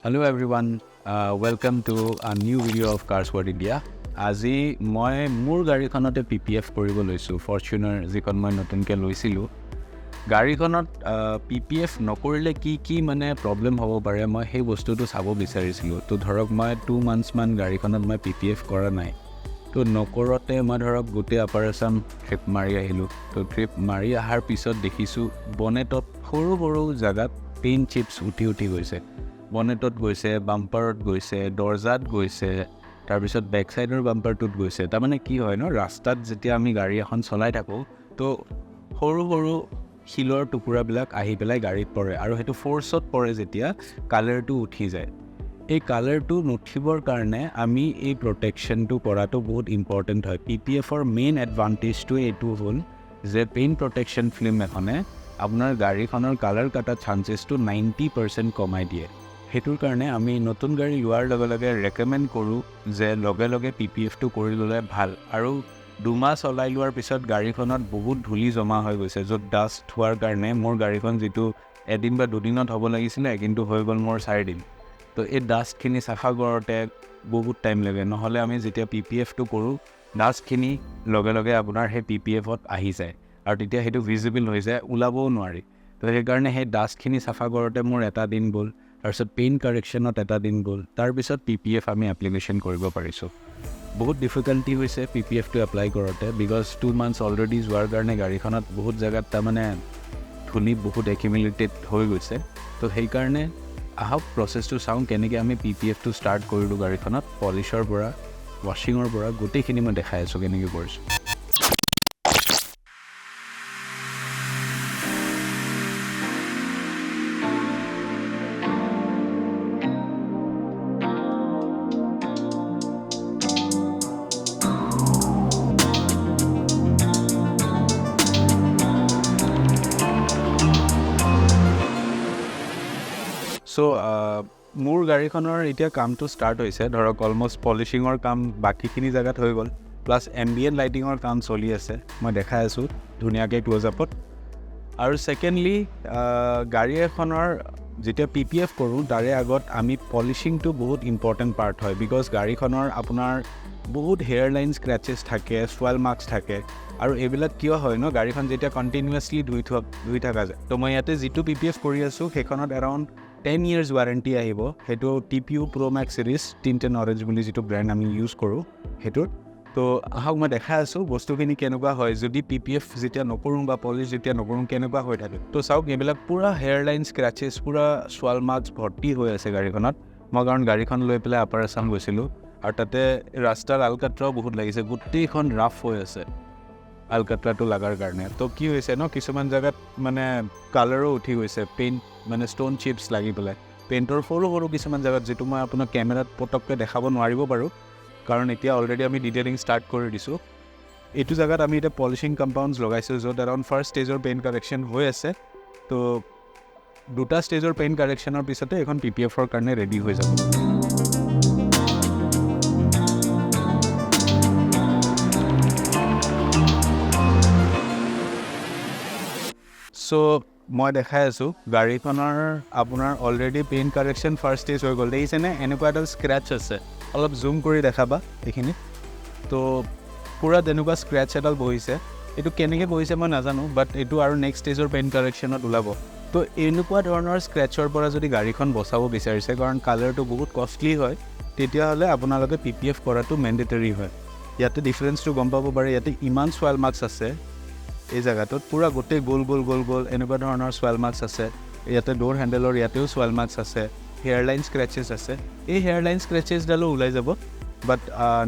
Hello everyone, welcome to a new video of Cars World India. আজি মই মোৰ গাড়ীখনতে PPF কৰিব লৈছোঁ Fortuner যিখন মই নতুনকৈ লৈছিলোঁ গাড়ীখনত PPF নকৰিলে কি মানে প্ৰবলেম হ'ব পাৰে মই সেই বস্তুটো চাব বিচাৰিছিলোঁ তো ধৰক মই 2 months মান গাড়ীখনত মই PPF কৰা নাই তো নকৰতে মই ধৰক গোটেই অপাৰেশ্যন ট্ৰিপ মাৰি আহিলোঁ তো ট্ৰিপ মাৰি অহাৰ পিছত দেখিছোঁ বনেটত সৰু জাগাত পেইণ্ট চিপছ উঠি গৈছে বনেটত গৈছে বাম্পাৰত গৈছে দৰজাত গৈছে তাৰপিছত বেক সাইডৰ বাম্পাৰটোত গৈছে তাৰমানে কি হয় ন ৰাস্তাত যেতিয়া আমি গাড়ী এখন চলাই থাকোঁ তো সৰু শিলৰ টুকুৰাবিলাক আহি পেলাই গাড়ীত পৰে আৰু সেইটো ফোৰ্সত পৰে যেতিয়া কালাৰটো উঠি যায় এই কালাৰটো নুঠিবৰ কাৰণে আমি এই প্ৰটেকশ্যনটো কৰাটো বহুত ইম্পৰ্টেণ্ট হয় PPFৰ মেইন এডভান্টেজটো এইটো হ'ল যে পেইণ্ট প্ৰটেকশ্যন ফিল্ম এখনে আপোনাৰ গাড়ীখনৰ কালাৰ কাটা চান্সেছটো 90% কমাই দিয়ে হেতুৰ কাৰণে আমি নতুন গাড়ী লোৱাৰ লগে ৰেকমেণ্ড কৰোঁ যে লগে PPFটো কৰি ল'লে ভাল আৰু 2 মাহ চলাই লোৱাৰ পিছত গাড়ীখনত বহুত ধূলি জমা হৈ গৈছে য'ত ডাষ্ট হোৱাৰ কাৰণে মোৰ গাড়ীখন যিটো এদিন বা দুদিনত হ'ব লাগিছিলে কিন্তু হৈ গ'ল মোৰ 4 দিন তো এই ডাষ্টখিনি চাফা কৰোঁতে বহুত টাইম লাগে নহ'লে আমি যেতিয়া PPFটো কৰোঁ ডাষ্টখিনি লগে আপোনাৰ সেই PPFত আহি যায় আৰু তেতিয়া সেইটো ভিজিবল হৈ যায় ওলাবও নোৱাৰি তো সেইকাৰণে সেই ডাষ্টখিনি চাফা কৰোঁতে মোৰ এটা দিন গ'ল তাৰপিছত পেইণ্ট কাৰেকশ্যনত এটা দিন গ'ল তাৰপিছত PPF আমি এপ্লিকেশ্যন কৰিব পাৰিছোঁ বহুত ডিফিকাল্টি হৈছে PPFটো এপ্লাই কৰোঁতে বিকজ 2 months অলৰেডি যোৱাৰ কাৰণে গাড়ীখনত বহুত জেগাত তাৰমানে ধূলি বহুত একিউমুলেটেড হৈ গৈছে তো সেইকাৰণে আহক প্ৰচেছটো চাওঁ কেনেকৈ আমি PPFটো ষ্টাৰ্ট কৰিলোঁ গাড়ীখনত পলিচৰ পৰা ৱাশ্বিঙৰ পৰা গোটেইখিনি মই দেখাই আছোঁ কেনেকৈ কৰিছোঁ So, মোৰ গাড়ীখনৰ এতিয়া কামটো ষ্টাৰ্ট হৈছে ধৰক অলমষ্ট পলিচিঙৰ কাম বাকীখিনি জেগাত হৈ গ'ল প্লাছ এম্বিয়েণ্ট লাইটিঙৰ কাম চলি আছে মই দেখাই আছোঁ ধুনীয়াকৈ ক্ল'জ আপত আৰু ছেকেণ্ডলি গাড়ী এখনৰ যেতিয়া PPF কৰোঁ তাৰে আগত আমি পলিচিংটো বহুত ইম্পৰ্টেণ্ট পাৰ্ট হয় বিকজ গাড়ীখনৰ আপোনাৰ বহুত হেয়াৰ লাইন স্ক্ৰেচেছ থাকে সোৱেল মাৰ্কছ থাকে আৰু এইবিলাক কিয় হয় ন গাড়ীখন যেতিয়া কণ্টিনিউৱাছলি ধুই থকা যায় তো মই ইয়াতে যিটো PPF কৰি আছোঁ সেইখনত এৰাউণ্ড 10 years ৱাৰেণ্টি আহিব সেইটো TPU Pro Max Series Tinted Orange বুলি যিটো ব্ৰেণ্ড আমি ইউজ কৰোঁ সেইটোৰ তো আহক মই দেখাই আছোঁ বস্তুখিনি কেনেকুৱা হয় যদি PPF যেতিয়া নকৰোঁ বা পলিচ যেতিয়া নকৰোঁ কেনেকুৱা হৈ থাকে তো চাওক এইবিলাক পূৰা হেয়াৰ লাইন স্ক্ৰেচেছ পূৰা সোৱেল মাৰ্কছ ভৰ্তি হৈ আছে গাড়ীখনত মই কাৰণ গাড়ীখন লৈ পেলাই আপাৰ আছাম গৈছিলোঁ আৰু তাতে ৰাস্তাৰ আলকাট্ৰাও বহুত লাগিছে গোটেইখন ৰাফ হৈ আছে আলকাট্ৰাটো লগাৰ কাৰণে তো কি হৈছে ন কিছুমান জেগাত মানে কালাৰো উঠি গৈছে পেইণ্ট মানে ষ্ট'ন চিপছ লাগি পেলাই পেইণ্টৰ সৰু কিছুমান জেগাত যিটো মই আপোনাক কেমেৰাত পটককৈ দেখাব নোৱাৰিব পাৰোঁ কাৰণ এতিয়া অলৰেডি আমি ডিটেইলিং ষ্টাৰ্ট কৰি দিছোঁ এইটো জেগাত আমি এতিয়া পলিচিং কম্পাউণ্ডছ লগাইছোঁ য'ত এৰাউণ্ড ফাৰ্ষ্ট ষ্টেজৰ পেইণ্ট কাৰেকশ্যন হৈ আছে তো 2টা ষ্টেজৰ পেইণ্ট কাৰেকশ্যনৰ পিছতে এখন PPFৰ কাৰণে ৰেডি হৈ যাব চ' মই দেখাই আছোঁ গাড়ীখনৰ আপোনাৰ already paint correction first stage হৈ গ'ল দেখিছেনে এনেকুৱা এডাল স্ক্ৰেচ আছে অলপ জুম কৰি দেখাবা এইখিনি তো পূৰা তেনেকুৱা স্ক্ৰেচ এডাল বহিছে এইটো কেনেকৈ বহিছে মই নাজানো বাট এইটো আৰু নেক্সট ষ্টেজৰ পেইণ্ট কাৰেকশ্যনত ওলাব তো এনেকুৱা ধৰণৰ স্ক্ৰেচৰ পৰা যদি গাড়ীখন বচাব বিচাৰিছে কাৰণ কালাৰটো বহুত কষ্টলি হয় তেতিয়াহ'লে আপোনালোকে PPF কৰাটো মেণ্ডেটৰী হয় ইয়াতে ডিফাৰেঞ্চটো গম পাব পাৰে ইয়াতে ইমান সোৱেল মাৰ্কছ আছে এই জেগাটোত পূৰা গোটেই গোল এনেকুৱা ধৰণৰ সোৱেল মাৰ্কছ আছে ইয়াতে ডোৰ হেণ্ডেলৰ ইয়াতেও সোৱেল মাৰ্কছ আছে হেয়াৰ লাইন স্ক্ৰেচেছ আছে এই হেয়াৰ লাইন স্ক্ৰেচেছডালো ওলাই যাব বাট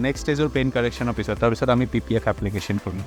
নেক্সট ষ্টেজৰ পেইণ্ট কাৰেকশ্যনৰ পিছত তাৰপিছত আমি PPF এপ্লিকেশ্যন কৰিম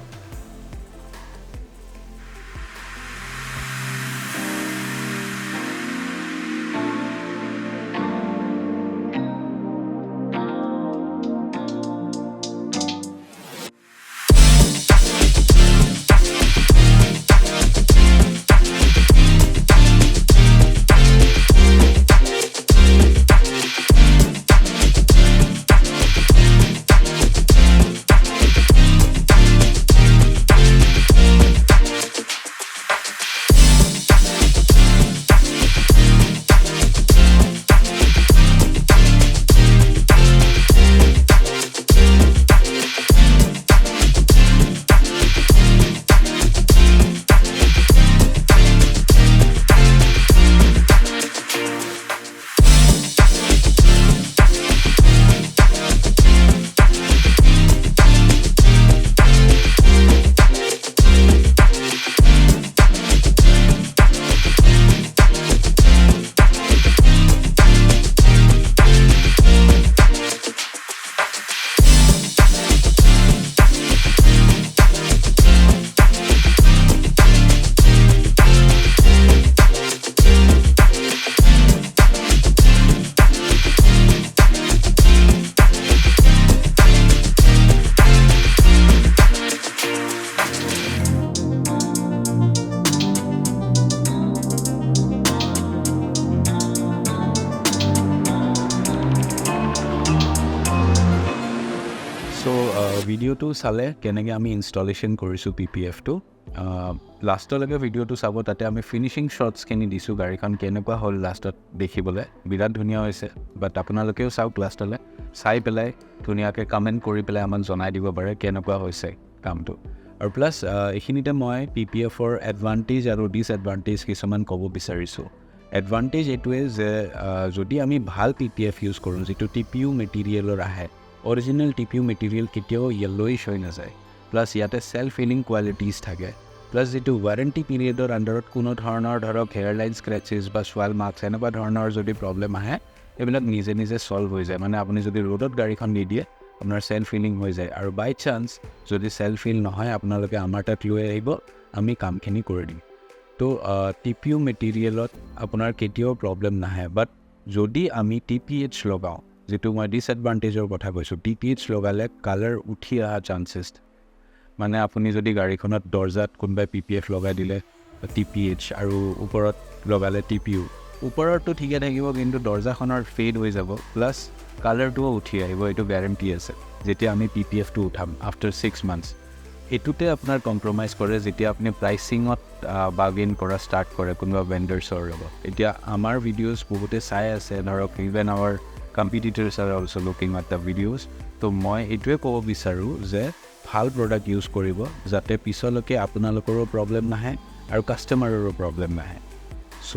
ভিডিঅ'টো চালে কেনেকৈ আমি ইনষ্টলেশ্যন কৰিছোঁ PPFটো লাষ্টলৈকে ভিডিঅ'টো চাব তাতে আমি ফিনিচিং শ্বটছখিনি দিছোঁ গাড়ীখন কেনেকুৱা হ'ল লাষ্টত দেখিবলৈ বিৰাট ধুনীয়া হৈছে বাট আপোনালোকেও চাওক লাষ্টলৈ চাই পেলাই ধুনীয়াকৈ কমেণ্ট কৰি পেলাই আমাক জনাই দিব পাৰে কেনেকুৱা হৈছে কামটো আৰু প্লাছ এইখিনিতে মই PPFৰ এডভান্টেজ আৰু ডিছএডভান্টেজ কিছুমান ক'ব বিচাৰিছোঁ এডভান্টেজ এইটোৱে যে যদি আমি ভাল PPF ইউজ কৰোঁ যিটো TPU মেটেৰিয়েলৰ আহে অৰিজিনেল TPU মেটেৰিয়েল কেতিয়াও য়েল্লোইছ হৈ নাযায় প্লাছ ইয়াতে চেল্ফ হিলিং কোৱালিটিজ থাকে প্লাছ যিটো ৱাৰেণ্টি পিৰিয়ডৰ আণ্ডাৰত কোনো ধৰণৰ ধৰক হেয়াৰলাইন স্ক্ৰেচেছ বা ছোৱাল মাৰ্কছ এনেকুৱা ধৰণৰ যদি প্ৰব্লেম আহে এইবিলাক নিজে নিজে ছল্ভ হৈ যায় মানে আপুনি যদি ৰ'দত গাড়ীখন নিদিয়ে আপোনাৰ চেল্ফ হিলিং হৈ যায় আৰু বাই চান্স যদি চেল্ফ হিল নহয় আপোনালোকে আমাৰ তাত লৈ আহিব আমি কামখিনি কৰি দিম তো TPU মেটেৰিয়েলত আপোনাৰ কেতিয়াও প্ৰব্লেম নাহে বাট যদি আমি TPH লগাওঁ যেটো মই ডিসএডভান্টেজৰ কথা কৈছোঁ TPH লগালে কালাৰ উঠি অহা চান্সেছ মানে আপুনি যদি গাড়ীখনত দৰ্জাত কোনোবাই PPF লগাই দিলে TPH আৰু ওপৰত লগালে TPU ওপৰতো ঠিকে থাকিব কিন্তু দৰ্জাখনৰ ফেড হৈ যাব প্লাছ কালাৰটোও উঠি আহিব এইটো গ্যাৰান্টি আছে যেতিয়া আমি PPFটো উঠাম আফটাৰ 6 মান্থছ এটোতে আপোনাৰ কম্প্ৰমাইজ কৰে যেতিয়া আপুনি প্ৰাইচিঙত বাৰ্গেইন কৰা ষ্টাৰ্ট কৰে কোনোবা ভেণ্ডাৰ্ছৰ লগত এতিয়া আমাৰ ভিডিঅ'জ বহুতে চাই আছে ধৰক even our competitors are also' looking at the videos তো মই এইটোৱে ক'ব বিচাৰোঁ যে ভাল প্ৰডাক্ট ইউজ কৰিব যাতে পিছলৈকে আপোনালোকৰো প্ৰব্লেম নাহে আৰু কাষ্টমাৰৰো প্ৰব্লেম নাহে চ'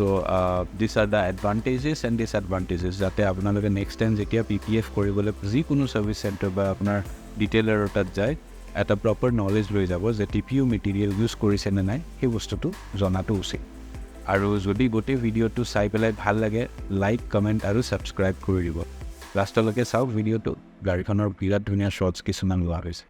দিছ আৰ দ্য এডভান্টেজেছ এণ্ড ডিছএডভান্টেজেছ যাতে আপোনালোকে নেক্সট টাইম যেতিয়া PPF কৰিবলৈ যিকোনো ছাৰ্ভিচ চেণ্টাৰ বা আপোনাৰ ডিটেইলাৰৰ তাত যায় এটা প্ৰপাৰ নলেজ লৈ যাব যে TPU মেটেৰিয়েল ইউজ কৰিছে নে নাই সেই বস্তুটো জনাটো উচিত আৰু যদি গোটেই ভিডিঅ'টো চাই পেলাই ভাল লাগে লাইক কমেণ্ট আৰু ছাবস্ক্ৰাইব কৰি দিব লাষ্টলৈকে চাওক ভিডিঅ'টো গাড়ীখনৰ বিৰাট ধুনীয়া শ্বটছ কিছুমান লোৱা হৈছে